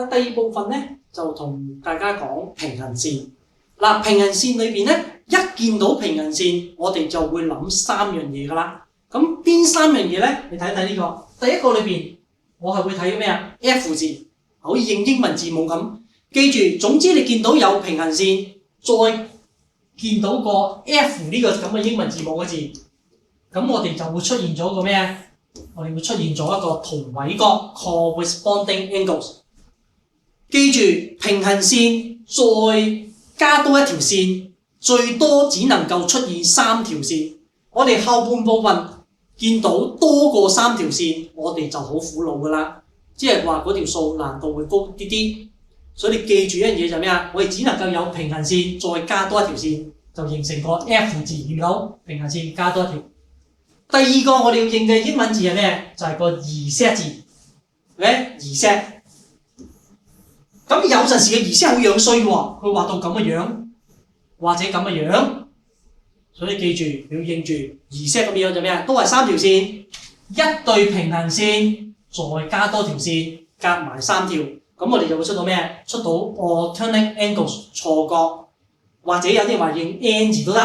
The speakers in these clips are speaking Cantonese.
第二部分咧就同大家講平行線。嗱，平行線裏邊咧，一見到平行線，我哋就會諗三樣嘢噶啦。咁邊三樣嘢咧？你睇睇呢個。第一個裏邊，我係會睇咩啊 ？F 字，好似認英文字母咁。記住，總之你見到有平行線，再見到個 F 呢個咁嘅英文字母嘅字，咁我哋就會出現咗個咩啊？我哋會出現咗一個同位角 corresponding angles。記住，平行線再加多一條線，最多只能夠出現三條線。我哋後半部分見到多過三條線，我哋就好苦惱噶啦。即係話嗰條數難度會高啲啲。所以你記住一樣嘢就係咩啊？我哋只能夠有平行線再加多一條線，就形成個 F 字，見到平行線加多一條。第二個我哋要認嘅英文字係咩？就係個 Z 字，Z。咁有陣時嘅 Z 好樣衰喎，佢畫到咁嘅樣，或者咁嘅樣。所以記住你要認住 Z 咁樣就咩啊？都係三條線，一對平行線再加多條線，夾埋三條。咁我哋就會出到咩？出到 alternate angles 錯角，或者有啲人話認 N 字都得。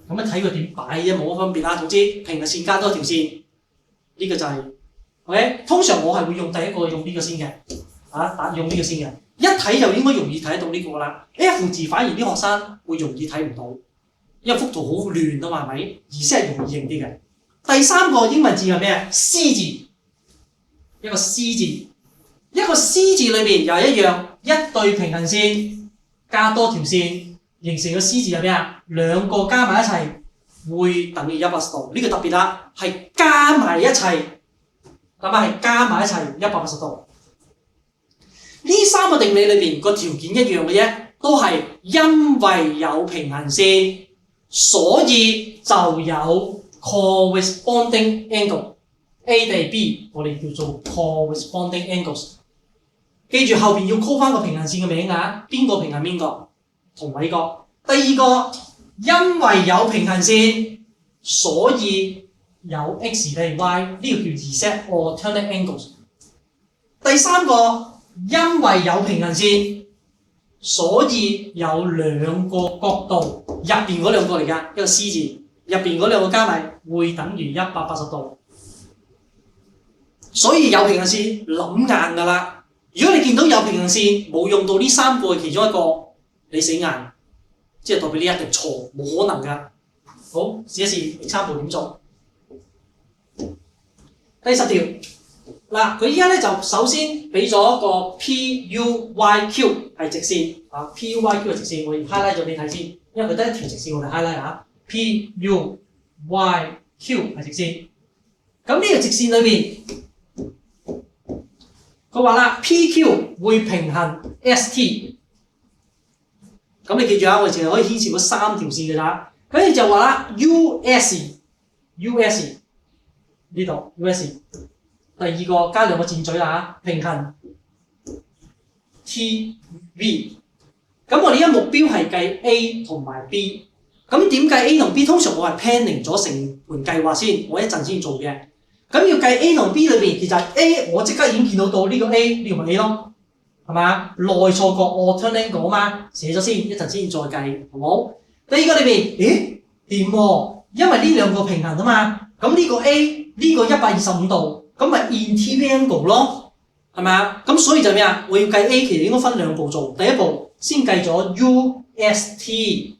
咁樣睇佢點擺啫，冇乜分別啦。總之平行線加多條線，呢個就係 OK。通常我係會用第一個用呢個先嘅，用呢個先嘅。一睇就應該容易睇得到呢個啦。F 字反而啲學生會容易睇唔到，因為幅圖好亂啊嘛，係咪？而且係容易認啲嘅。第三個英文字係咩？C 字，一個 C 字。一個 C 字裏邊又係一樣，一對平行線加多條線，形成個 C 字係咩啊？兩個加埋一齊會等於180度。呢個特別啦，係加埋一齊，咁啊係加埋一齊180度。呢三個定理裏邊個條件一樣嘅啫，都係因為有平行線，所以就有 corresponding angle。A 定 B， 我哋叫做 corresponding angles。記住後邊要 call 翻個平行線嘅名啊，邊個平行邊個？同位角。第二個，因為有平行線，所以有 x 定 y， 呢個叫 Z alternate angles。第三個，因為有平行線，所以有兩個角度，入邊嗰兩個嚟㗎，一個 C 字，入邊嗰兩個加埋會等於180度。所以有平行線諗硬㗎啦。如果你見到有平行線冇用到呢三個其中一個，你死硬，即係代表你一定錯，冇可能㗎。好，試一試example點做。第10條嗱，佢依家咧就首先俾咗一個 PUYQ 係直線啊 ，PUYQ 係直線，我要 highlight 咗俾你睇先，因為佢得一條直線，我哋 highlight 下 PUYQ 係直線。咁呢條直線裏邊，佢話啦 PQ 會平衡 ST。咁你記住啊，我哋淨係可以牽涉到三條線嘅咋。跟住就話啦 US 呢度 US。第二個加兩個箭嘴啦，平衡 TV。咁我哋而家目標係計 A 同埋 B。咁點計 A 同 B？ 通常我係 planning 咗成盤計劃先，我一陣先做嘅。咁要計 A 同 B 裏邊，其實 A 我即刻已經見到呢個 A， 呢個咪 A 咯，係嘛？內錯角 alternate angle 嘛，寫咗先，一陣先再計，好冇？第二個裏邊，咦掂喎，因為呢兩個平衡啊嘛，咁呢個 A 呢個125度。咁咪 interior angle 咯，係咪啊？咁所以就咩啊？我要計 A 其實應該分兩步做，第一步先計咗 UST，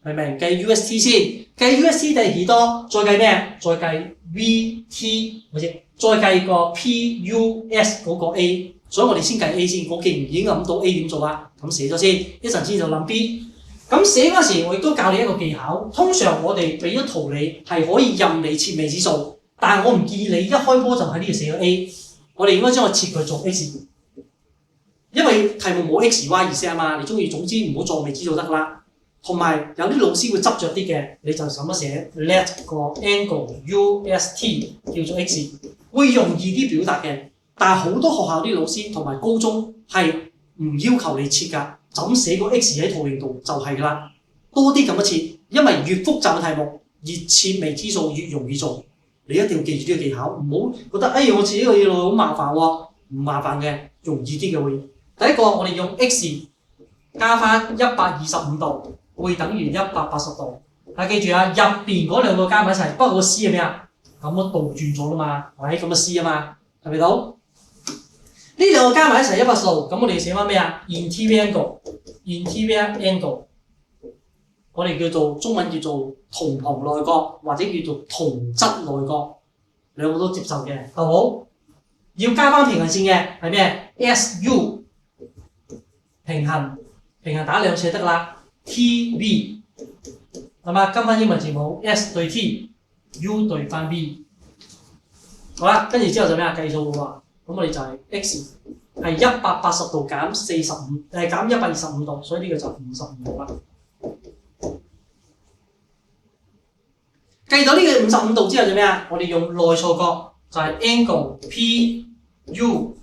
明唔明？計 UST 先，計 UST 係幾多？再計咩？再計 VT 或者再計個 PUS 嗰個 A， 所以我哋先計 A 先。我既然已經諗到 A 點做啦，咁寫咗先，一陣先就諗 B。咁寫嗰時我亦都教你一個技巧，通常我哋俾咗圖你係可以任你設未知數。但係我唔建議你一開波就喺呢度寫個 A， 我哋應該將佢切佢做 X， 因為題目冇 X、Y、Z 啊嘛，你中意總之唔好做未知就得啦。同埋有啲老師會執着啲嘅，你就咁樣寫 let 個 angle UST 叫做 X， 會容易啲表達嘅。但係好多學校啲老師同埋高中係唔要求你切㗎，就咁寫個 X 喺圖形度就係㗎啦。多啲咁樣切，因為越複雜嘅題目，越切未知數越容易做。你一定要記住呢個技巧，唔好覺得我自己個嘢好麻煩喎。唔麻煩嘅，容易啲嘅會。第一個我哋用 x 加翻125度，會等於180度。但記住啊，入邊嗰兩個加埋一齊，不過個 c 係咩啊？咁我倒轉咗啦嘛，係咪咁嘅 c 啊嘛？係咪到？呢兩個加埋一齊180度，咁我哋寫翻咩啊 ？interior angle，我哋叫做中文叫做同旁內角，或者叫做同質內角，兩個都接受嘅，好冇？要加翻平行線嘅係咩 ？SU 平衡打兩次就得啦。TV 係嘛？跟翻英文字母 S 對 T，U 對翻 V。好啦，跟住之後就咩啊？計數喎。咁我哋就係 x 係180度減45，減125度，所以呢個就55度啦。計到呢個55度之後就咩啊？我哋用內錯角就係 angle PU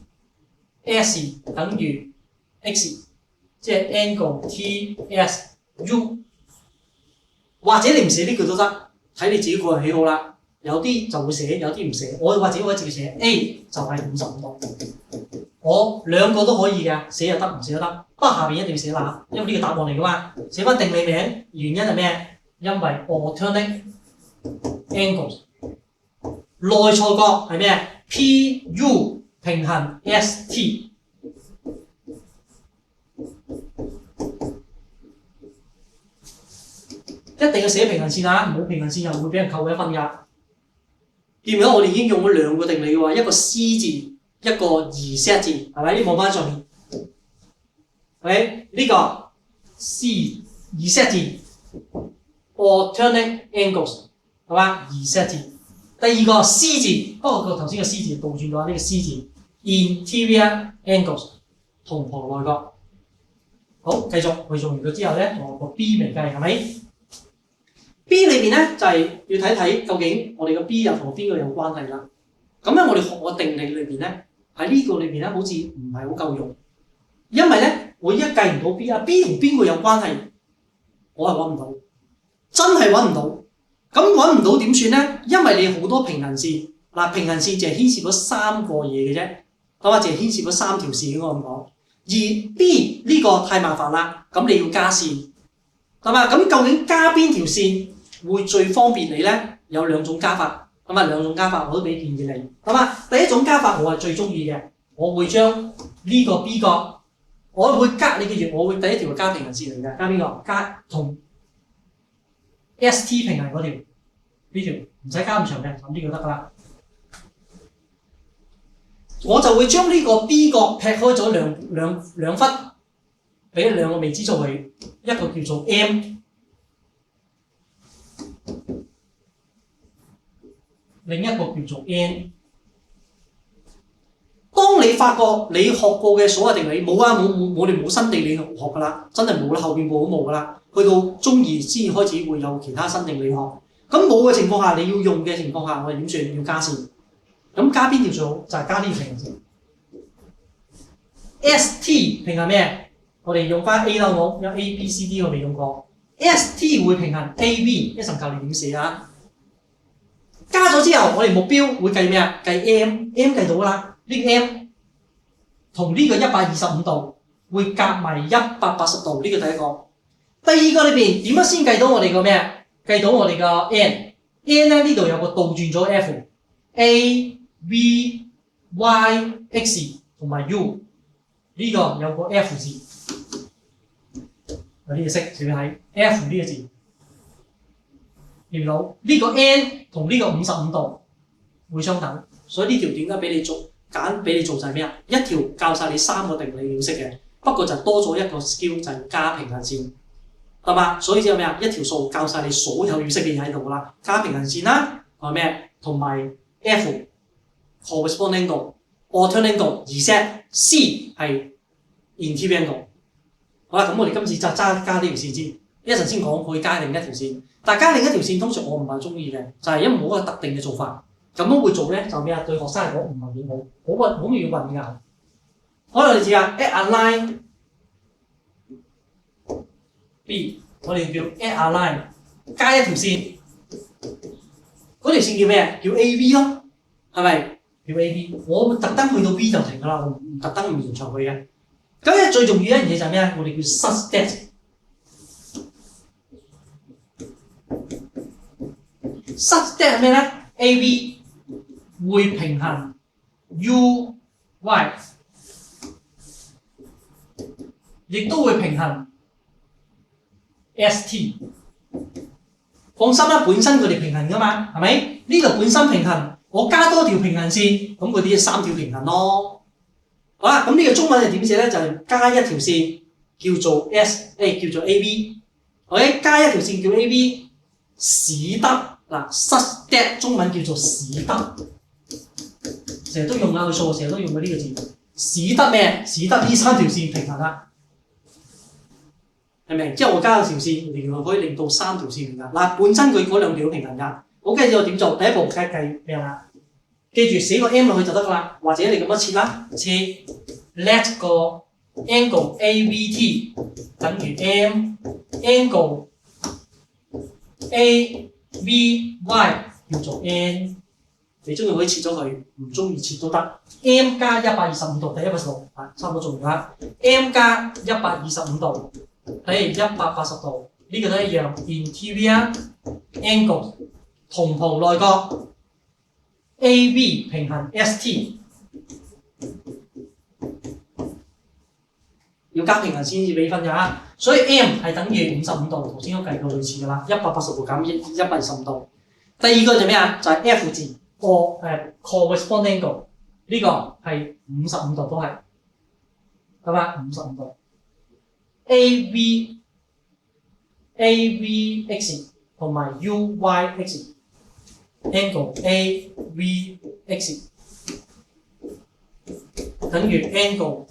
S 等於 x， 即係 angle TSU。或者你唔寫呢句都得，睇你自己個人喜好啦。有啲就會寫，有啲唔寫。我或者我直接寫 A 就係55度。我兩個都可以嘅，寫又得，唔寫都得。不過下邊一定要寫啦，因為呢個答案嚟噶嘛。寫翻定理名，原因係咩？因為 alternate angles 內錯角係咩 ？PU 平衡 ST， 一定要寫平行線啊！冇平行線又會俾人扣1分㗎。見唔見到我哋已經用咗兩個定理喎，一個 C 字，一個 Z 字，係咪？你望翻上面，呢個 C Z 字 alternate angles 係嘛？Z 字。第二個 C 字，不過頭先個 C 字倒轉咗，呢個 C 字 interior angles 同旁內角。好，繼續去做完咗之後咧，我個 B 未計係咪？B 裏邊咧就係要睇睇究竟我哋個 B 又同邊個有關係啦。咁咧我哋學個定理裏邊咧，喺呢個裏邊咧好似唔係好夠用，因為咧我一計唔到 B 啊 ，B 同邊個有關係，我係揾唔到，真係揾唔到。咁揾唔到點算咧？因為你好多平行線，嗱平行線就係牽涉咗3個嘢嘅啫，咁啊就係牽涉咗3條線我咁講。而 B 呢個太麻煩啦，咁你要加線，係嘛？咁究竟加邊條線會最方便你咧？有2種加法，咁啊2種加法我都俾建議你，係嘛？第一種加法我係最中意嘅，我會將呢個 B 角，我會加你記住，我會第一條加平行線嚟嘅，加邊個？加同 ST 平衡嗰條，呢條唔使加咁長嘅，咁呢個得㗎啦。我就會將呢個 B 角劈開咗兩忽，俾2個未知數佢，一個叫做 M， 另一個叫做 N。當你發覺你學過嘅所有定理冇啊，我哋冇新定理學㗎啦，真係冇啦，後邊部都冇㗎啦。去到中二先開始會有其他新定理學。咁冇嘅情況下，你要用嘅情況下，我哋點算？要加線。咁加邊條數？就係加呢條平行線。ST 平衡咩？我哋用翻 A 啦，好冇？有 A、B、C、D 我未用過。ST 會平衡 A、B， 一陣教你點寫啊。加咗之後，我哋目標會計咩啊？計 M 計到㗎啦。呢個 M 同呢個125度會夾埋180度，呢個第一個。第二個裏邊點樣先計到我哋個咩？計到我哋個 N 咧，呢度有個倒轉咗 F、A、V、Y、X 同埋 U， 呢個有個 F 字，有啲嘢識少少睇 F 呢個字，見到呢個 N 同呢個55度會相等，所以呢條點解俾你做揀俾你做就係咩啊？一條教晒你3個定理要識嘅，不過就多咗一個 skill 就係加平行線。係嘛？所以之後咩啊？一條數教晒你所有要識嘅嘢喺度啦，加平行線啦，同埋咩？同埋 F corresponding angle、alternate angle、Z、C 係 interior angle。好啦，咁我哋今次就加呢條線先，一陣先講可以加另一條線。但係加另一條線通常我唔係中意嘅，就係因為冇一個特定嘅做法。咁樣會做咧就咩啊？對學生嚟講唔係幾好，好容易混淆。可能你試下 add a line。B 我哋叫 add a line， 加一條線，嗰條線叫咩？叫 AV 咯，係咪？叫叫 A，B， 我特登去到 B 就停㗎啦，我唔特登唔延長佢嘅。咁咧最重要一樣嘢就係咩啊？我哋叫 such that。such that 係咩咧 ？A，B 會平衡 U、Y， 亦都會平衡 ST。放心啦，本身佢哋平衡㗎嘛，係咪？呢度本身平衡，我加多條平衡線，咁嗰啲3條平衡咯。好啦，咁呢個中文係點寫咧？就係加一條線叫做 叫做 AB。OK， 加一條線叫 AB， 使得嗱 such that 中文叫做使得，成日都用啊，佢數學成日都用嘅呢個字，使得咩？使得呢3條線平衡啦。係咪？之後我加咗條線，原來可以令到3條線平衡。嗱，本身佢嗰2條平衡㗎。好，跟住我點做？第一步計咩啦？記住寫個 M 落去就得㗎啦。或者你咁樣切啦，切 let 個 angle AVT 等於 M angle AVY 叫做 N。你中意可以切咗佢，唔中意切都得。M 加125度等於180度，差唔多做完啦。M 加125度等於180度，呢個都一樣。Interior angle 同旁內角 AB 平衡 ST， 要加平衡先至俾分㗎。所以 M 係等於55度，頭先都計過類似㗎啦。180度減125度。第二個就咩啊？就係 F 字corresponding angle， 呢個係55度都係，係嘛？55度。AVX 同埋 UYX angle AVX 等於 angle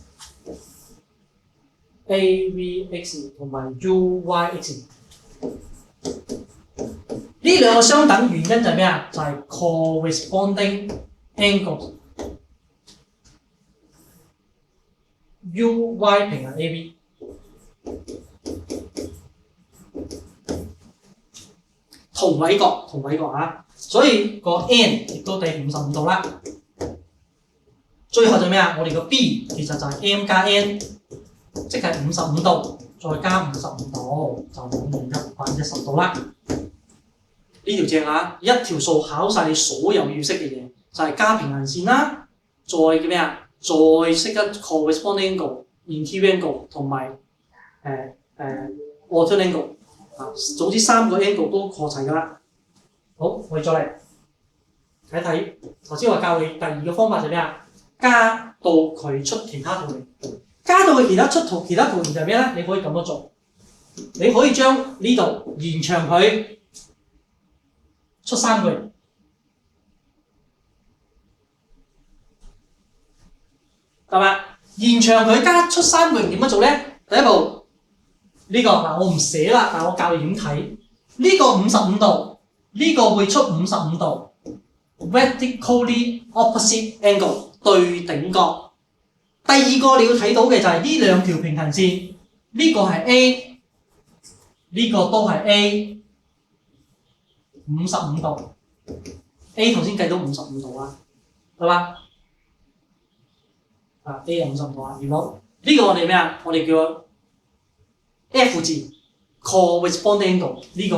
AVX 同埋 UYX。呢兩個相等原因就係咩啊？就係 corresponding angle UY 平衡 AB。同位角嚇，所以個 N 亦都等於55度啦。最後就咩啊？我哋個 B 其實就係 M 加 N， 即係55度再加55度，就等於110度啦。呢條正啊！一條數考晒你所有要識嘅嘢，就係加平衡線啦，再叫咩啊？再識得 corresponding angle、interior angle 同埋alternate angle。總之3個 angle 都過齊㗎啦。好，我哋再嚟睇睇。頭先我教你第2個方法就係咩啊？加到佢出其他圖形。加到佢其他圖形就係咩咧？你可以咁樣做，你可以將呢度延長佢出3個形。係嘛？延長佢加出3個形點樣做咧？第一步。呢個嗱我唔寫啦，但我教你點睇。呢個55度，呢個會出55度 ，vertically opposite angle 對頂角。第二個你要睇到嘅就係呢2條平衡線，呢個係 A， 呢個都係 A， 55度。A 頭先計到55度啦，係嘛？A 係55度啊。如果呢個我哋咩啊？我哋叫F 字 corresponding angle 呢個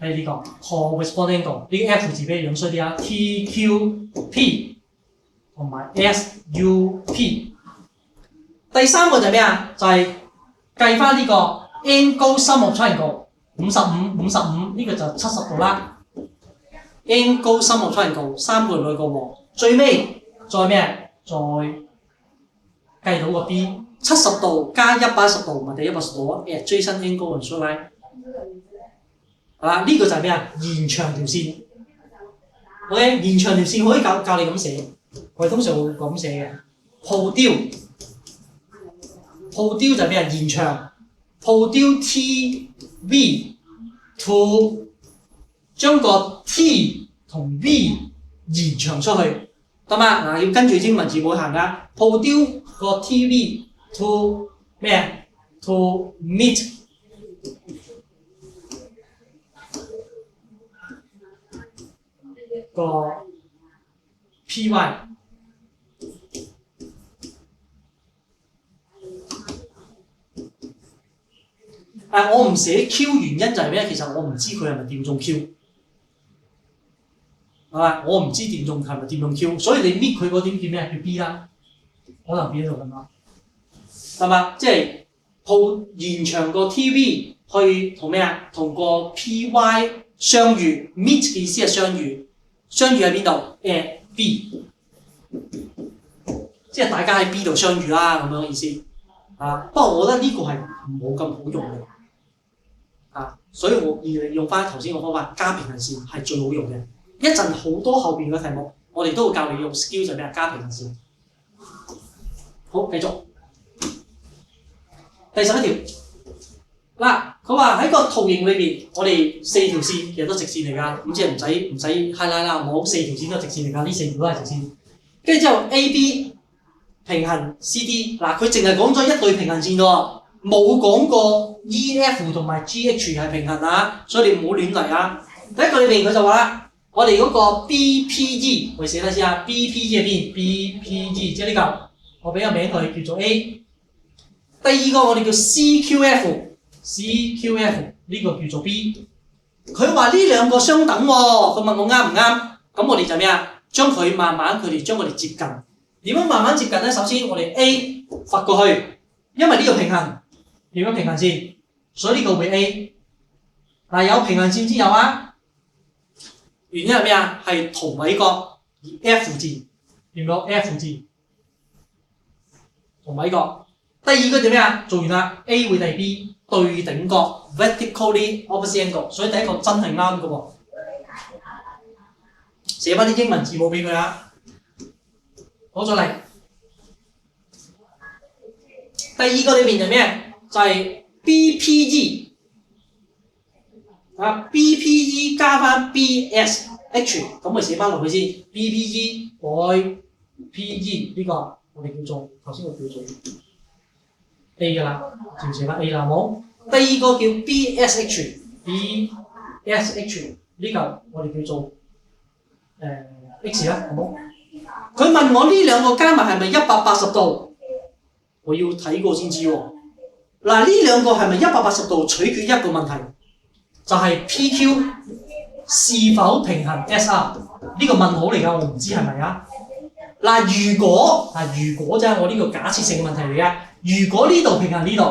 係呢個 corresponding angle 呢個 F 字比較樣衰啲啊 TQP 同埋 SUP。第3個就係咩啊？就係計翻呢個 angle sum of triangle 55呢個就70度啦。angle sum of triangle 3個兩個和，最尾再咩？再計到個 B。70度加110度，咪第110度啊 ！adjacent angle and straight line， 係嘛？呢個就係咩啊？延長條線。OK， 延長條線可以教你咁寫，我哋通常會咁寫嘅。鋪雕就係咩啊？延長。鋪雕 TV to 將個 T 同 V 延長出去，得嘛？嗱，要跟住英文字母行㗎。鋪雕個 TV。to 咩 ？to meet 個 py 我唔寫 Q 原因就係咩？其實我唔知佢係咪掂中 Q， 係嘛？我唔知掂中係咪掂中 Q， 所以你搣佢嗰點叫咩？叫 B 啦，可能 B 喺度咁啦，係嘛？即係鋪延長個 TV 去同咩啊？同個 PY 相遇 ，meet 嘅意思係相遇，相遇喺邊度？at B， 即係大家喺 B 度相遇啦，咁樣嘅意思。不過我覺得呢個係冇咁好用嘅。所以我要用翻頭先個方法加平行線係最好用嘅。一陣好多後邊嘅題目，我哋都會教你用 skill 就係咩啊？加平行線。好，繼續。第11條嗱，佢話喺個圖形裏邊，我哋4條線其實都直線嚟㗎，咁即係唔使 highlight 啦，冇4條線都係直線嚟㗎，呢4條都係直線。跟住之後 AB 平行 CD， 嗱佢淨係講咗一對平行線喎，冇講過 EF 同埋 GH 係平衡啊，所以你唔好亂嚟啊。第一個裏邊佢就話啦，我哋嗰個 BPE， 我哋寫睇先啊 ，BPE 係邊 ？BPE 即係呢嚿，我俾個名佢叫做 A。第二個我哋叫 CQF 呢個叫做 B。佢話呢兩個相等喎，佢問我啱唔啱？咁我哋就咩啊？將佢慢慢佢哋將佢哋接近。點樣慢慢接近咧？首先我哋 A 發過去，因為呢個平衡，點樣平衡線？所以呢個會 A。有平行線先有啊。原因係咩啊？係同位角 F 字，見到 F 字同位角。第二個就咩啊？做完啦 ，A 會係 B 對頂角 vertically opposite angle， 所以第一個真係啱嘅喎。寫翻啲英文字母俾佢啊。攞咗嚟。第二個裏邊就咩？就係 BPE。BPE 加翻 BSH， 咁咪寫翻落去先。BPE 改 PE 呢個我哋叫做頭先我叫做 A 㗎啦，就寫翻 A 啦，好。第二個叫 BSH 呢個我哋叫做X 啦，好冇？佢問我呢兩個加埋係咪180度？我要睇過先知喎。嗱，呢兩個係咪180度取決一個問題？就係 PQ 是否平衡 SR 呢個問號嚟㗎，我唔知係咪啊？如果就係我呢個假設性嘅問題嚟嘅。如果呢度平衡呢度，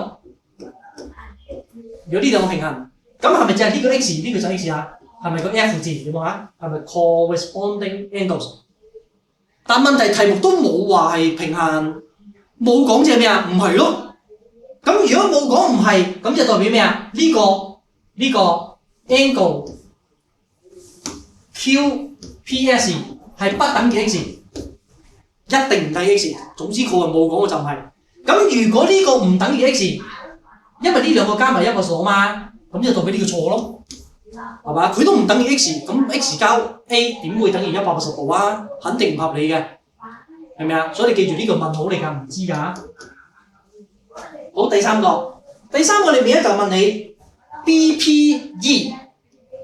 如果呢兩個平衡，咁係咪就係呢個 X 呢個就 X 啊？係咪個 F 字？你望下，係咪 corresponding angles？ 但問題題目都冇話係平衡，冇講即係咩啊？唔係咯。咁如果冇講唔係，咁就代表咩啊？呢個 angle QPS 係不等於 X， 一定唔等於 X。總之佢話冇講嘅就唔係。咁如果呢個唔等於 X， 因為呢兩個加埋一個數嘛，咁就代表呢個錯咯，係嘛？佢都唔等於 X， 咁 X 交 A 點會等於180度啊？肯定唔合理嘅，係咪啊？所以你記住呢個問號嚟㗎，唔知㗎。好，第三個裏面咧就問你 BPE，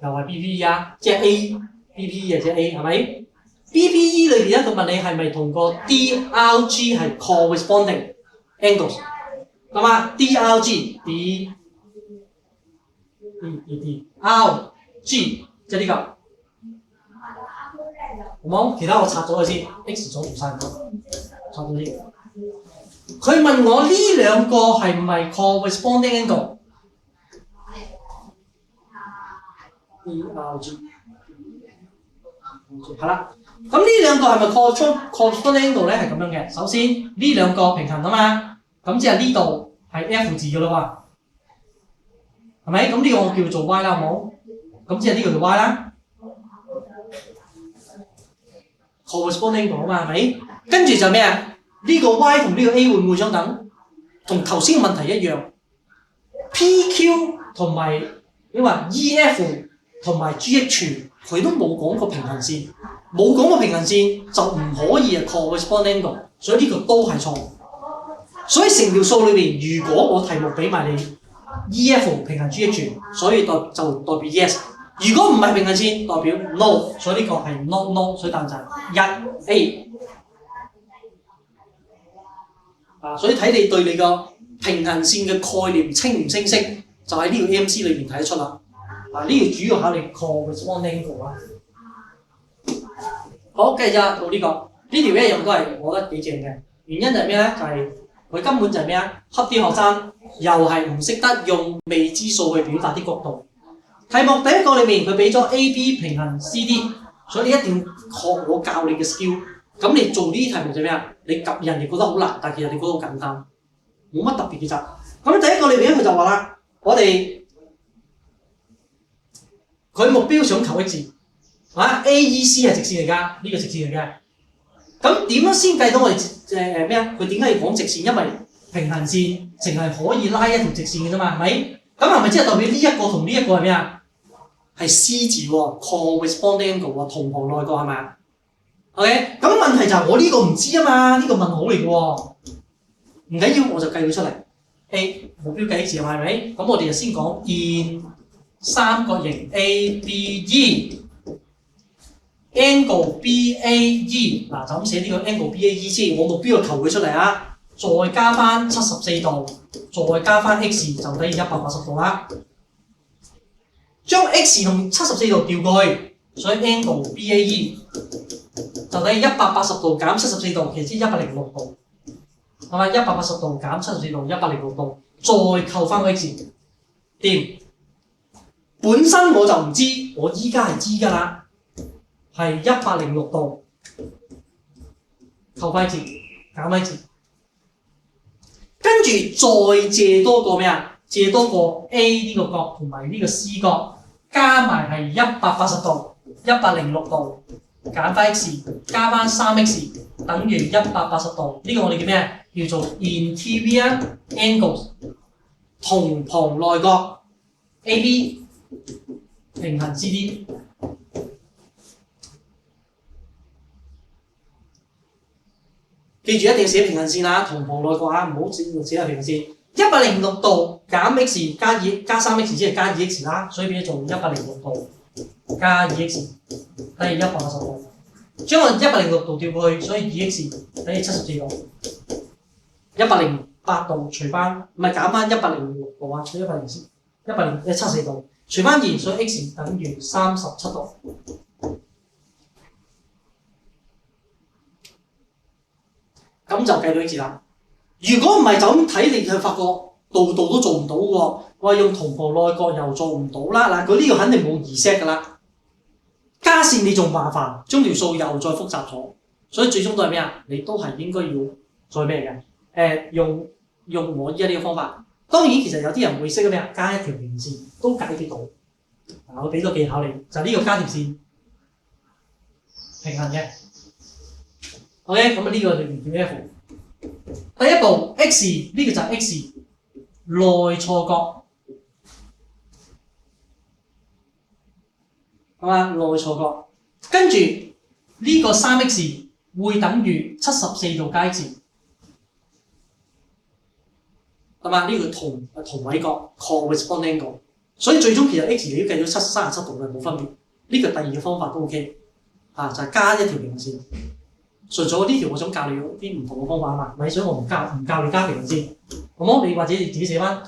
又係 BPE 啊，即係 A，BPE 即係 A 係咪 ？BPE 裏邊咧佢問你係咪同個 DRG 係 corresponding angles， 係嘛 ？DRG DRG 即係呢個，好冇？其他我拆咗佢先 ，X 咗唔曬，拆咗先。佢問我呢兩個係唔係 corresponding angle？DRG 係啦。咁呢兩個係咪 corresponding angle 咧？係咁樣嘅。首先呢兩個平衡啊嘛，咁即係呢度係 F 字嘅啦喎，係咪？咁呢個我叫做 Y 啦，好冇？咁即係呢個叫 Y 啦。corresponding angle 啊嘛，係咪？跟住就咩啊？呢個 Y 同呢個 A 會唔會相等？同頭先嘅問題一樣。PQ 同埋你話 EF 同埋 GH， 佢都冇講過平行線，冇講過平行線就唔可以係 corresponding angle， 所以呢個都係錯。所以成條數裏邊，如果我題目俾埋你 EF 平衡 GH， 所以就代表 yes。如果唔係平行線，代表 no， 所以呢個係 no， 所以答案就係 1A。所以睇你對你個平行線嘅概念清唔清晰，就喺呢個 AMC 裏邊睇得出啦。嗱，呢個主要考慮 corresponding angle 啦。好，繼續到呢個呢條一樣都係我覺得幾正嘅。原因就係咩咧？就係、是、佢根本就係咩啊？恰啲學生又係唔識得用未知數去表達啲角度。題目第一個裏面佢俾咗 A、B 平衡 C、D， 所以你一定要學我教你嘅 skill。咁你做呢啲題目就係咩啊？你及人哋覺得好難，但其實你覺得好簡單，冇乜特別嘅咋。咁第一個裏面佢就話啦，我哋佢目標想求 x 啊 ，AEC 係直線嚟㗎，呢、這個直線嚟嘅。咁點樣先計到我哋咩啊？佢點解要講直線？因為平衡線淨係可以拉一條直線嘅啫嘛，係咪？咁係咪即係代表呢一個同呢一個係咩啊？係 C 字喎 ，corresponding angle 喎，同旁內角係咪啊 ？OK， 咁問題就係我呢個唔知啊嘛，呢、這個問號嚟嘅喎，唔緊要，我就計佢出嚟。A 目標計 x 係咪？咁我哋就先講現三角形 ABE。angle BAE 嗱就咁寫呢個 angle BAE 先，我目標就求佢出嚟啊，再加翻74度，再加翻 x 就等於180度啦。將 x 同74度調過去，所以 angle BAE 就等於180度減74度，其實即係106度，係咪？180度減74度，106度，再扣翻 x， 掂？本身我就唔知，我依家係知㗎啦。係106度，扣翻一截，減一截，跟住再借多個咩啊？借多個 A 呢個角同埋呢個 C 角，加埋係180度，106度，減翻 x， 加翻3x， 等於180度。呢、這個我哋叫咩啊？叫做 interior angles， 同旁內角 AB 平衡 CD。記住一定要寫平衡線啊，同旁內角啊，唔好寫下平衡線。106度減 x 加3x 即係加 2x 啦，所以變咗做106度加 2x 等於180度。將個106度調過去，所以 2x 等於74度。108度除翻，唔係減翻106度啊，除174度，除翻2，所以 x 等於37度。咁就計到 x 啦。如果唔係就咁睇，你就發覺度度都做唔到喎。話用同旁內角又做唔到啦。嗱，佢呢個肯定冇reset㗎啦。加線你仲麻煩，將條數又再複雜咗。所以最終都係咩啊？你都係應該要再咩嘅？用我依家呢個方法。當然其實有啲人會識咩啊？加一條平線都解決到。嗱，我俾個技巧你，就係呢個加條線平衡嘅。OK， 咁呢個就叫 F。第一步 x 呢個就係 x 內錯角，係嘛？內錯角，跟住呢個3x 會等於74度加 x， 係嘛？呢個同位角 corresponding angle， 所以最終其實 x 你都計到37度嘅冇分別。呢個第二個方法都 OK， 就係加一條平行線。純粹呢條我想教你啲唔同嘅方法啊嘛，咪所以我唔教你加平衡線，好冇？你或者你自己寫翻。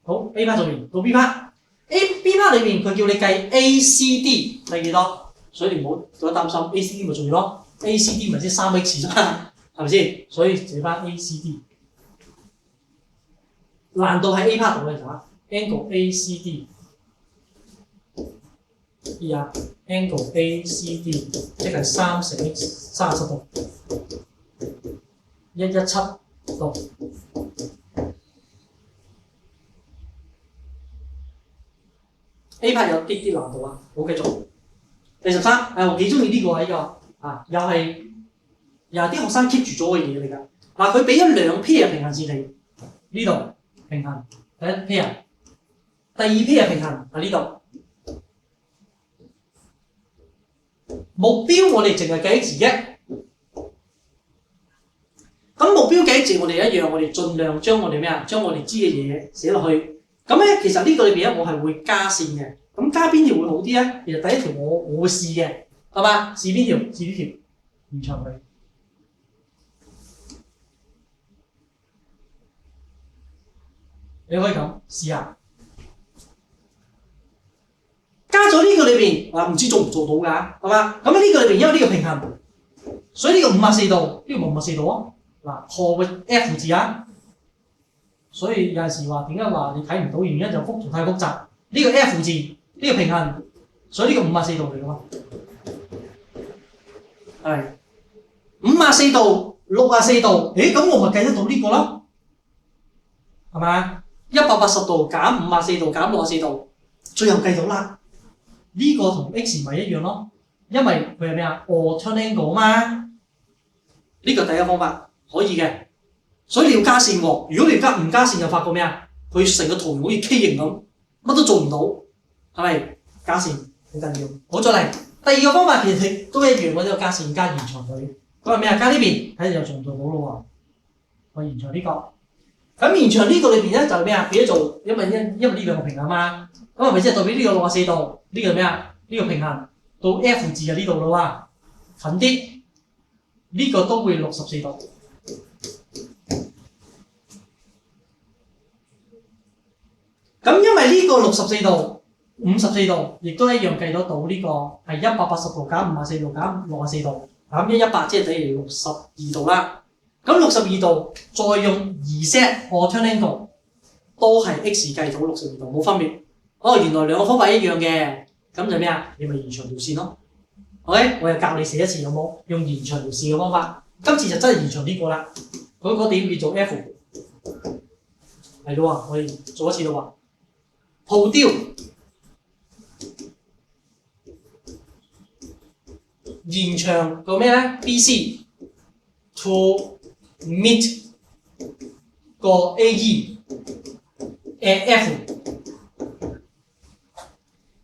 好 A part 做完，到 B part。B part 裏面佢叫你計 ACD 係幾多？所以你唔好覺得擔心 ，ACD 咪做完咯。ACD 咪即係3x 啫嘛，係咪先？所以寫翻 ACD。難度係 A part 度嘅嚇 ，angle ACD。angle ACD 即係3乘 x 37度，117度。A part 有啲難度啊，好繼續。第13，我幾中意呢個啊，呢個又係啲學生 keep 住咗嘅嘢嚟㗎。嗱，佢俾咗2 pair 平衡線你，呢度平衡第一 pair， 第二 pair 平衡喺呢度。目標我哋淨係計 x 啫，咁目標計 x 我哋一樣，我哋盡量將我哋咩啊？將我哋知嘅嘢寫落去。咁咧，其實呢個裏邊咧，我係會加線嘅。咁加邊條會好啲咧？其實第一條我會試嘅，係嘛？試邊條？試呢條，延長佢。你可以咁試下。邊唔知做唔做到㗎，係嘛？咁呢個裏邊因為呢個平衡，所以呢個54度，呢個冇54度啊。嗱，何謂 F 字啊？所以有陣時話點解話你睇唔到原因就幅圖太複雜。呢個 F 字，呢個平衡，所以呢個54度嚟㗎嘛。係54度、64度，咁我咪計得到呢個咯，係咪？180度減54度減64度，最後計到啦。呢個同 X 咪一樣咯，因為佢係咩啊 ？alternate angle 嘛。呢個第一方法可以嘅，所以你要加線喎。如果你唔加線，就發覺咩啊？佢成個圖好似 K 型咁，乜都做唔到，係咪？加線好緊要。好，再嚟第二個方法，其實都一樣，我都有加線加延長佢。佢話咩啊？加呢邊睇下又做唔做到咯喎。我延長呢個，咁延長呢個裏邊咧就係咩啊？變咗做因為呢兩個平衡嘛，咁係咪即係代表呢個64度？呢個係咩啊？呢個平衡到 F 字就呢度啦喎，近啲。呢個都會64度。咁因為呢個64度、54度，亦都一樣計得到呢個係180度減54度減64度，減100即係等於62度啦。咁62度再用2Z alternate angle都係 X 計到62度，冇分別。原來兩個方法一樣嘅，咁就咩啊？你咪延長條線咯。OK， 我又教你寫一次有冇？用延長條線嘅方法，今次就真係延長呢個啦。嗰個點叫做 F， 係咯喎，我哋做一次咯喎。鋪雕延長個咩咧 ？BC to meet 個 AE F，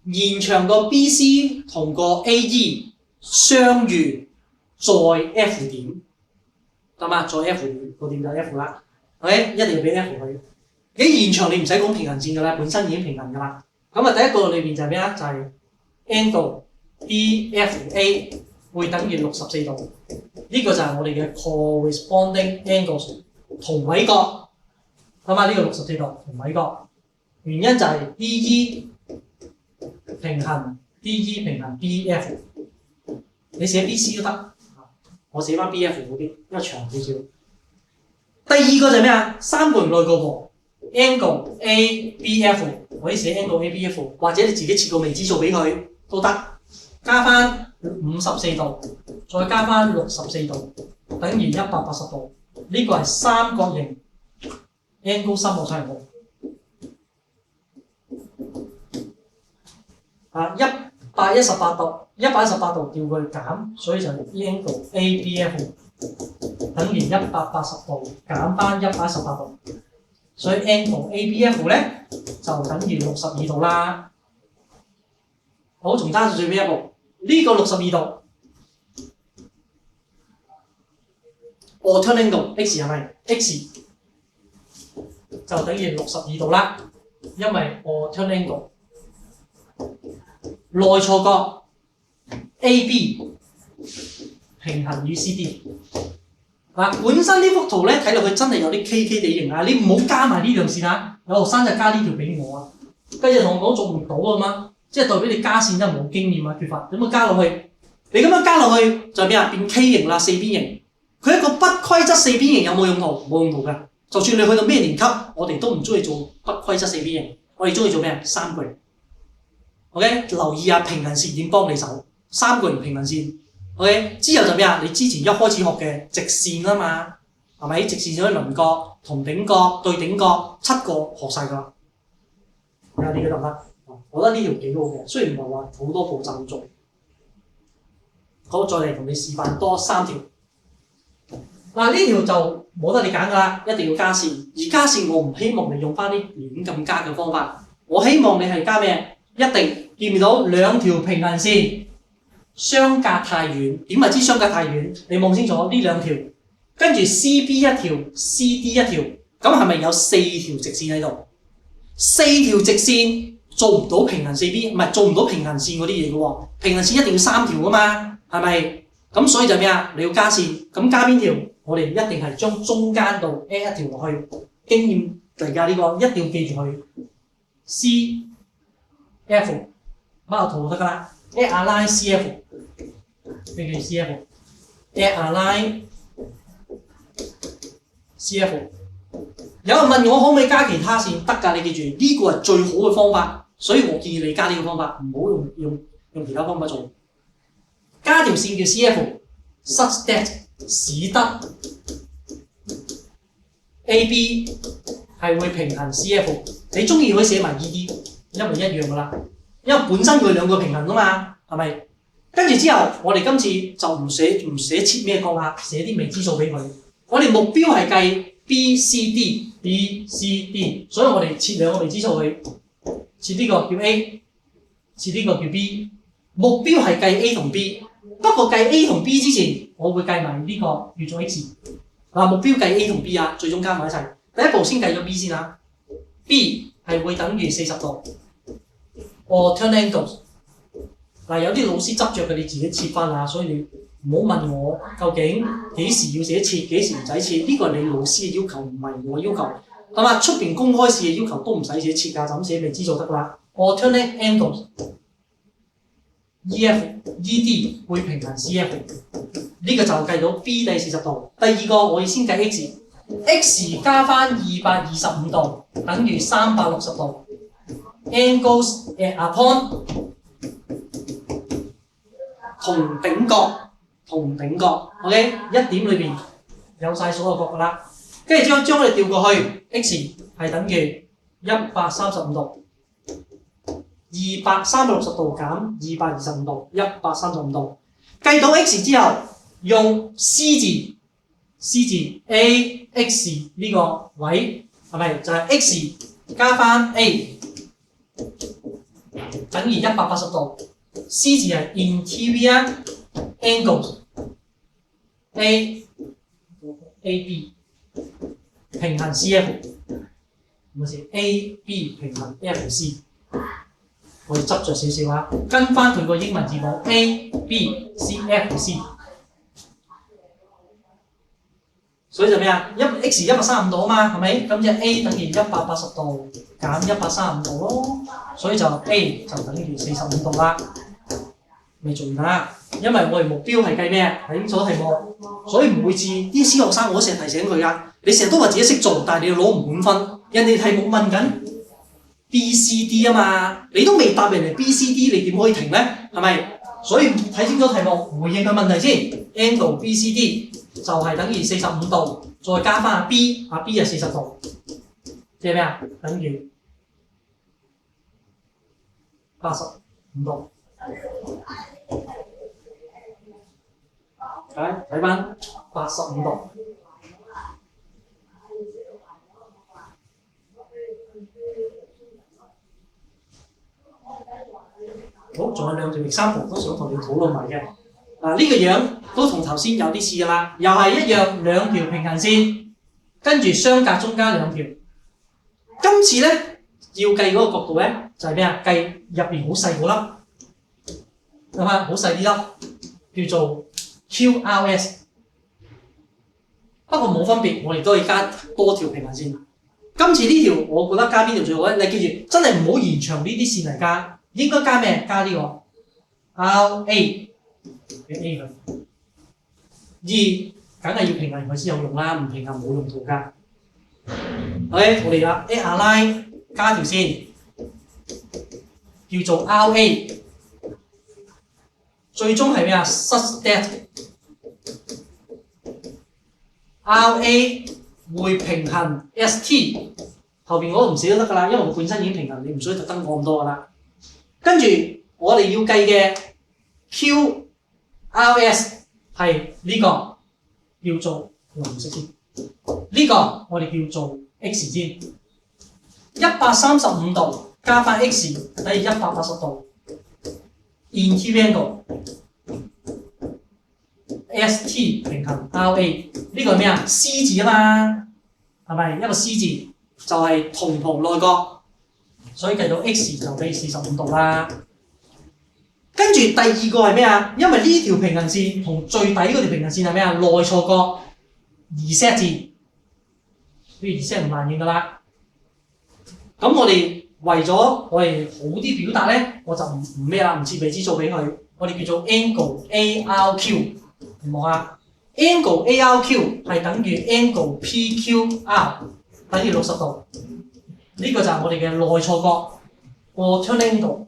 延長個 BC 同個 AE 相遇在 F 點，得嘛？在 F 點個點就 F 啦。OK， 一定要俾 F 佢。你延長你唔使講平行線㗎啦，本身已經平衡㗎啦。咁啊，第一個裏邊就係咩啊？就係 angle BFA 會等於64度。呢個就係我哋嘅 corresponding angles 同位角。咁啊，呢個64度同位角，原因就係 DE 平衡 DE 平衡 BF， 你寫 BC 都得，我寫翻 BF 嗰啲，因為長少少。第二個就係咩啊？三角形內角和 angle ABF， 可以寫 angle ABF， 或者你自己設個未知數俾佢都得，加翻54度，再加翻64度，等於180度。呢個係三角形 angle 三角三角形。118度，118度調佢減，所以就 angle ABF 等於180度減翻118度，所以 angle ABF 咧就等於62度啦。好，仲差住最尾一步，呢、這個62度 alternate angle X 係咪 X 就等於62度啦，因為 alternate angle 內錯角 AB 平行與 CD。本身呢幅圖咧睇落去真係有啲 KK 地形啊！你唔好加埋呢條線啊！有學生就加呢條俾我啊，跟住同我講做唔到啊嘛，即係代表你加線真係冇經驗啊，缺乏。點樣加落去？你咁樣加落去就係咩啊？變 K 型啦，四邊形。佢一個不規則四邊形有冇用途？冇用途㗎。就算你去到咩年級，我哋都唔中意做不規則四邊形，我哋中意做咩啊？三角形。OK， 留意下平行線點幫你手，三角形平行線。OK， 之後就咩啊？你之前一開始學嘅直線啊嘛，係咪？直線可以鄰角、同頂角、對頂角，7個學晒㗎啦。睇下呢個得唔得？我覺得呢條幾好嘅，雖然唔係話好多步驟要做。好，再嚟同你示範多3條。呢條就冇得你揀㗎啦，一定要加線。而加線我唔希望你用翻啲亂咁加嘅方法，我希望你係加咩？一定見唔到兩條平行線相隔太遠，點為之相隔太遠？你望清楚呢兩條，跟住 CB 一條 ，CD 一條，咁係咪有4條直線喺度？4條直線做唔到平行四邊，唔係做唔到平行線嗰啲嘢嘅喎。平行線一定要3條㗎嘛，係咪？咁所以就咩啊？你要加線，咁加邊條？我哋一定係將中間度 add 一條落去。經驗嚟㗎呢個，一定要記住佢 CF。乜個圖就得㗎啦。align CF， 咩叫 CF？align CF。有人問我可唔可以加其他線？得㗎，你記住呢個係最好嘅方法，所以我建議你加呢個方法，唔好用其他方法做。加條線叫 CF，such that 使得 AB 係會平衡 CF。你中意可以寫埋 ED， 因為一樣㗎啦，因為本身佢兩個平衡㗎嘛，係咪？跟住之後，我哋今次就唔寫設咩角啦，寫啲未知數俾佢。我哋目標係計 BCD， 所以我哋設兩個未知數去，設呢個叫 A， 設呢個叫 B。目標係計 A 同 B， 不過計 A 同 B 之前，我會計埋呢個叫做 X。嗱，目標計 A 同 B 啊，最終加埋一齊。第一步先計咗 B 先啦 ，B 係會等於40度。alternate angles。嗱，有啲老師執着嘅，你自己設翻下，所以你唔好問我究竟幾時要寫設，幾時唔使設，呢個係你老師嘅要求，唔係我要求。咁啊，出邊公開試嘅要求都唔使寫設㗎，就咁寫未知數得啦。alternate angles。EF、ED 會平衡 CF， 呢個就計到 B 等於40度。第二個我要先計 X 加翻225度等於360度。Angles at a point 同頂角 ，OK， 一點裏邊有晒所有角㗎啦。跟住將佢調過去 ，X 係等於135度。260度減225度，135度。計到 X 之後，用 C 字 AX 呢個位係咪就係 X 加翻 A 等於180度。C 字係 interior angles AB 平衡 CF， 唔係 AB 平衡 FC。我哋執着少少啊，跟翻佢個英文字母 A、B、C、F、C， 所以就咩啊？X 135度啊嘛，係咪？咁就 A 等於180度減135度咯，所以就 A 就等於45度啦。未做完啦，因為我哋目標係計咩？睇清楚題目，所以唔會似啲小學生，我成日提醒佢㗎。你成日都話自己識做，但係你要攞唔滿分，人哋題目問緊。BCD 啊嘛，你都未答人哋 BCD， 你點可以停咧？係咪？所以睇清楚題目，回應個問題先。Angle BCD 就係等於45度，再加翻 B 就40度，即係咩啊？等於85度。睇翻85度。好，仲有兩條example都想同你討論埋嘅。呢個樣都同頭先有啲似㗎啦，又係一樣兩條平行線，跟住相隔中間兩條。今次咧要計嗰個角度咧就係咩啊？計入邊好細嗰粒，諗下好細啲粒，叫做 QRS。不過冇分別，我哋都可以加多條平行線。今次呢條我覺得加邊條最好咧？你記住，真係唔好延長呢啲線嚟加。應該加咩？加呢個 RA 俾 A 佢。梗係要平衡佢先有用啦，唔平衡冇用途㗎。OK， 我哋啦 align 加條線叫做 RA， 最終係咩啊 ？such that RA 會平衡 ST， 後邊我都唔寫都得㗎啦，因為我本身已經平衡，你唔需要特登講咁多㗎啦。跟住我哋要計嘅 QRS 係呢個叫做藍色先，呢個我哋叫做 X 先，135度加翻 X 等於180度 ，interior angle ST 平衡 RA， 呢個係咩啊 ？C 字啊嘛，係咪一個 C 字就係同旁內角。所以計到 X 就俾45度啦。跟住第二個係咩啊？因為呢條平行線同最底嗰條平行線係咩啊？內錯角 Z 字，呢個 Z 唔難認㗎啦。咁我哋為咗我哋好啲表達咧，我就唔咩啦，唔設未知數俾佢，我哋叫做 angle ARQ。你望下 angle ARQ 係等於 angle PQR 等於60度。呢個就係我哋嘅內錯角 alternate angle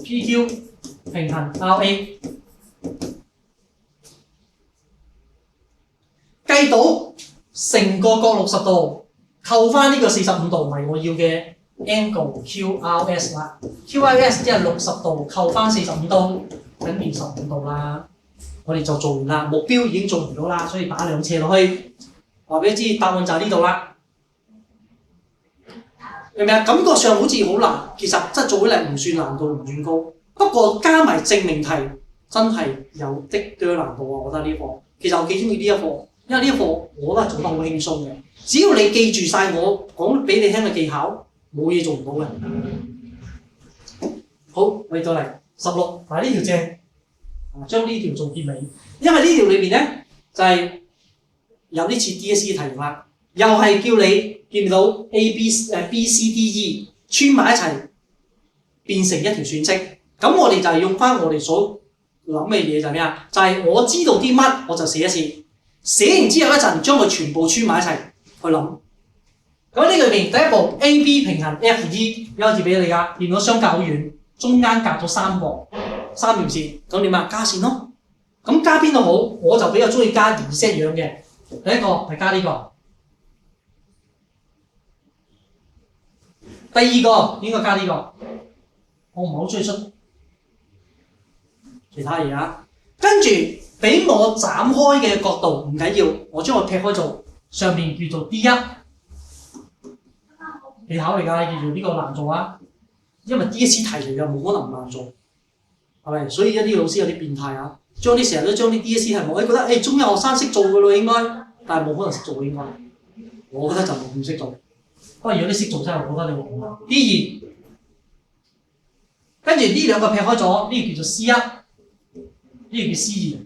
PQ 平衡 RA。計到成個角60度，扣翻呢個45度，咪我要嘅 angle QRS 啦。QRS 即係60度扣翻45度，等於15度啦。我哋就做完啦，目標已經做唔到啦，所以打兩斜落去，話俾你知答案就係呢度啦。明唔明啊？感覺上好似好難，其實真係做起嚟唔算難度唔算高。不過加埋證明題真係有啲多難度啊！我覺得呢課其實我幾中意呢一課。因為呢一課我都係做得好輕鬆嘅，只要你記住晒我講俾你聽嘅技巧，冇嘢做唔到嘅。好，我哋再嚟16，嗱呢條正，將呢條做結尾，因為呢條裏邊咧就係、有啲似 DSE 題目啦，又係叫你見到 B、C、D、E 穿埋一齊變成一條線式。咁我哋就係用翻我哋所諗嘅嘢就係咩啊？就係、我知道啲乜我就寫一次。寫完之後一陣，將佢全部穿埋一齊去諗。咁呢裏邊第一步 AB 平衡 FE 有個字俾你㗎，電腦相隔好遠，中間隔咗3條線，咁點啊？加線咯。咁加邊度好？我就比較中意加Z樣嘅。第一個係加呢個，第二個應該加呢個。我唔係好中意出其他嘢啊。跟住。俾我斬開嘅角度唔緊要，我將佢劈開做上面叫做 D1，你考慮㗎，叫做呢個難做啊，因為 DSE 題嚟嘅，冇可能唔難做，係咪？所以一啲老師有啲變態啊，成日都將啲 DSE 題目，覺得中一學生識做㗎咯應該，但係冇可能識做應該，我覺得就唔識做。不過如果你識做真係，我覺得你會好。D2，跟住呢兩個劈開咗，呢個叫做 C1，呢個叫 C2。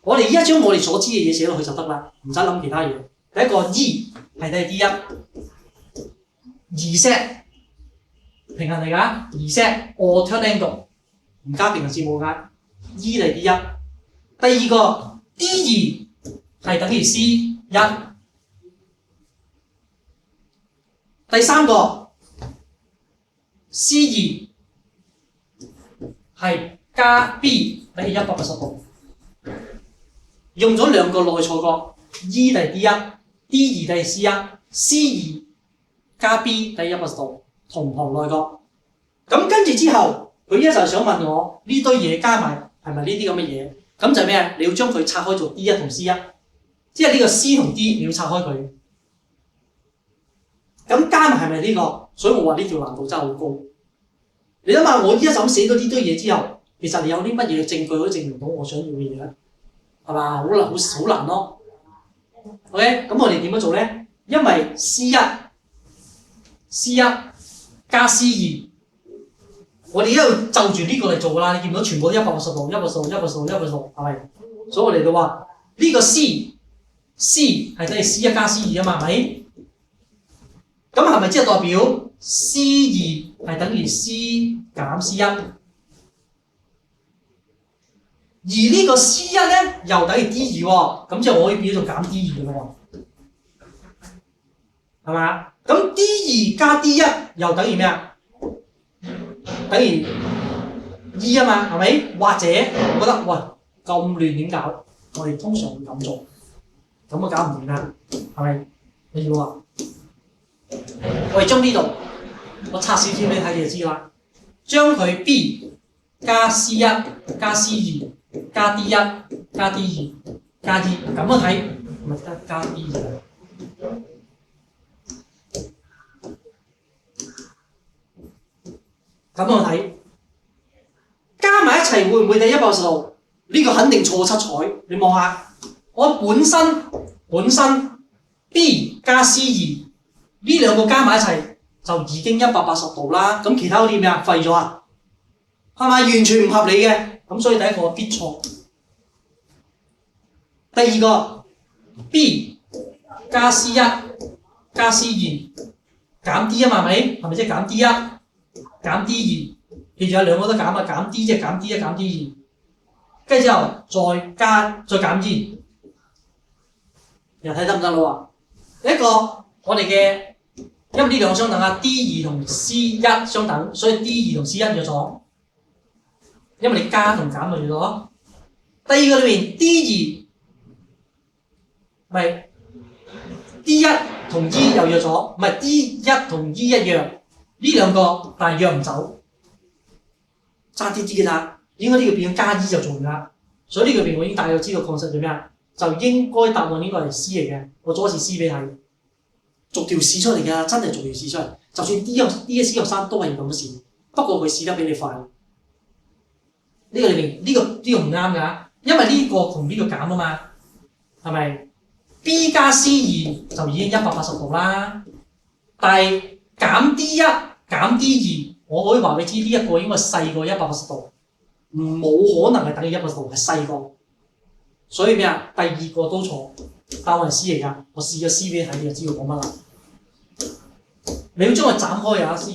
我哋依家將我哋所知嘅嘢寫落去就得啦，唔使諗其他嘢。第一個 E 係第 D1，Z 平衡嚟㗎，Z alternate angle 唔加平衡線冇㗎 ，E 係 D1。第二個 D2係等於 C1。第三個 C2係加 B 等於180度。用咗兩個內錯角 ，E 等於 D1，D2 等於 C1，C2 加 B 等於180度，同行內角。咁跟住之後，佢依家就想問我呢堆嘢加埋係咪呢啲咁嘅嘢？咁就係咩？你要將佢拆開做 D1 同 C1，即係呢個 C 同 D 你要拆開佢。咁加埋係咪呢個？所以我話呢條難度真係好高。你諗下，我依家就咁寫咗呢堆嘢之後，其實你有啲乜嘢證據可以證明到我想要嘅嘢咧？係嘛？好難咯。OK， 咁我哋點樣做咧？因為 C1 加 C2， 我哋一路就住呢個嚟做㗎啦。你見到全部都180度，係咪？所以我哋就話呢個 C 係等於 C1 加 C2 啊嘛，係咪？咁係咪即係代表 C2係等於 C 減 C1？而呢個 C1咧又等於 D2 喎，咁即係我可以變咗做減 D2 嘅喎，係嘛？咁 D2 加 D1 又等於咩啊？等於 E 啊嘛，係咪？或者我覺得喂咁亂點搞？我哋通常會咁做，咁啊搞唔掂啦，係咪？你要啊？我哋將呢度我拆少少俾你睇，你就知啦。將佢 B 加 C1 加 C2。加 D1 加 D2 加 D 咁樣睇，咪得加 D2。咁樣睇，加埋一齊會唔會第180度？呢個肯定錯七彩。你望下，我本身 B 加 C2 呢兩個加埋一齊就已經180度啦。咁其他嗰啲咩啊？廢咗啊？係咪完全唔合理嘅？咁所以第一個必錯。第二個 B 加 C1 加 C2 減 D 啊嘛，係咪即係減 D1 減 D2？記住有兩個都減啊，減 D 即係減 D1 減 D2，跟住之後再減 E， 又睇得唔得咯喎？一個我哋嘅，因為呢兩個相等啊 ，D2 同 C1 相等，所以 D2 同 C1 約咗，因為你加同減咪約咗。第二個裏面 D2 咪 D1 同 E 又約咗，唔係 D1 同 E 一樣，呢兩個但係約唔走，差啲啲嘅咋，應該呢個變咗加 E 就做唔啦。所以呢個邊我已經大約知道確實做咩啊，就應該答案應該係 C 嚟嘅。我做一次 C 俾你睇，逐條試出嚟㗎，真係逐條試出嚟。就算 DSE 學生都係要咁試，不過佢試得比你快。呢個裏面呢個唔啱㗎，因為呢個同呢個減啊嘛，係咪 ？B 加 C2 就已經180度啦，但係減 D1 減 D2， 我可以話俾你知呢一個應該細過180度，冇可能係等於180度，係細過。所以咩啊？第二個都錯，答案係 C 嚟㗎。我試咗 C 俾你睇，你就知道講乜啦。你要將佢斬開啊 C，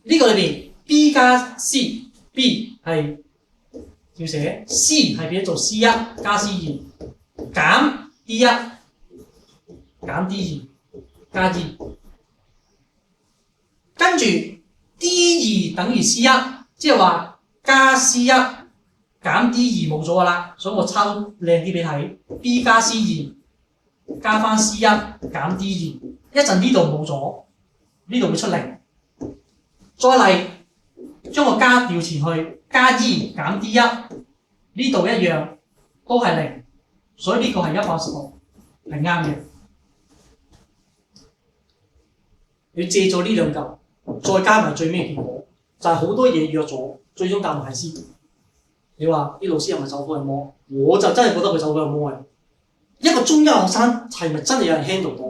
呢個裏邊 B 加 C，B 係要寫 C 係變咗做 C1 加 C2 減 D1 減 D2 加 D， 跟住 D2 等於 C1， 即係話加 C1 減 D2 冇咗㗎啦，所以我抄靚啲俾你睇 ，B 加 C2 加翻 C1 減 D2， 一陣呢度冇咗。呢度會出零，再嚟將個加調前去，加 E 減 D1， 呢度一樣都係零，所以呢個係180度，係啱嘅。你借咗呢兩嚿，再加埋最尾結果，就係、是、好多嘢約咗，最終答案係 C。你話啲老師係咪走火入魔？我就真係覺得佢走火入魔嘅。一個中一學生係咪真係有人 handle 到？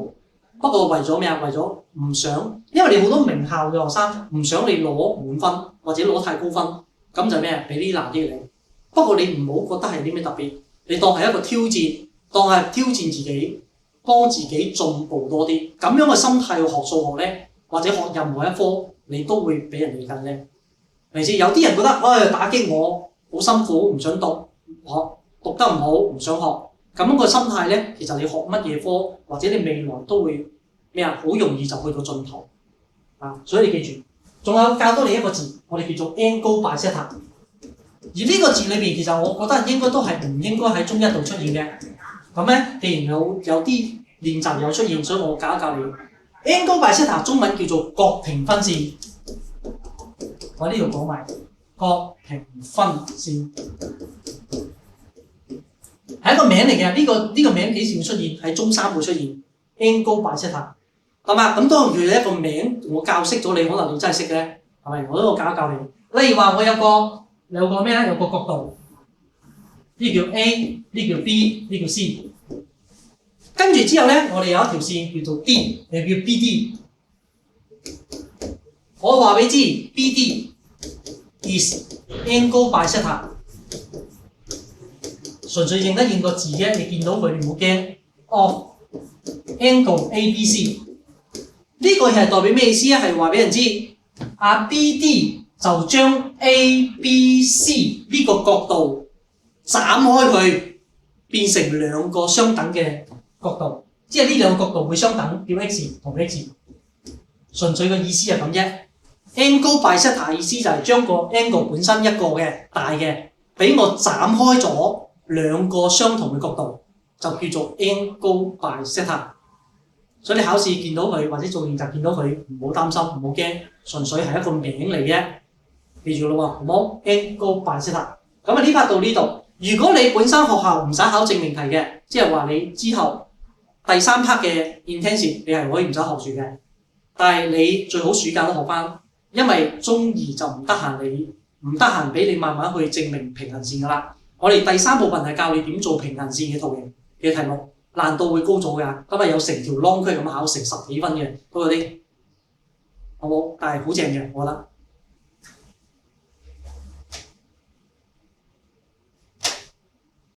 不過為咗咩啊？為咗唔想，因為你好多名校嘅學生唔想你攞滿分或者攞太高分，咁就咩啊？俾啲難啲你。不過你唔好覺得係啲咩特別，你當係一個挑戰，當係挑戰自己，幫自己進步多啲。咁樣嘅心態去學數學咧，或者學任何一科，你都會比人哋更叻。明先？有啲人覺得，打擊我好辛苦，唔想讀，讀得唔好，唔想學。咁樣個心態咧，其實你學乜嘢科，或者你未來都會咩啊？好容易就去到盡頭啊！所以你記住，仲有教多你一個字，我哋叫做 angle bisector。而呢個字裏邊，其實我覺得應該都係唔應該喺中一度出現嘅。咁咧，既然有啲練習有出現，所以我教一教你 angle bisector 中文叫做角平分線。我呢度講埋角平分線。係一個名嚟嘅，呢個名幾時會出現？喺中三會出現 angle bisector， 係嘛？咁當然佢一個名，我教識咗你，可能你真係識嘅，係咪？我都教一教你。例如話我有個咩咧？有個角度，呢叫 A， 呢叫 B， 呢叫 C。跟住之後咧，我哋有一條線叫做 D， 又叫 BD。我話俾你知 ，BD is angle bisector。純粹認得認個字啫，你見到佢你唔好驚。Of angle ABC 呢個係代表咩意思啊？係話俾人知，BD 就將 ABC 呢個角度斬開佢，變成兩個相等嘅角度，即係呢兩個角度會相等，叫 X 同 X。純粹嘅意思係咁啫。angle bisector 意思就係將個 angle 本身一個嘅大嘅，俾我斬開咗。兩個相同嘅角度就叫做 angle bisector， 所以你考試見到佢或者做練習見到佢，唔好擔心，唔好驚，純粹係一個名嚟嘅，記住咯喎，好冇 angle bisector。咁啊呢 part 到呢度，如果你本身學校唔使考證明題嘅，即係話你之後第三 part 嘅 intensive 你係可以唔使學住嘅，但係你最好暑假都學翻，因為中二就唔得閒俾你慢慢去證明平衡線㗎啦。我哋第三部分係教你點做平衡線嘅圖形嘅題目，難度會高咗㗎。咁啊有成條 long 區咁考成10幾分嘅嗰啲，好冇？但係好正嘅，我覺得。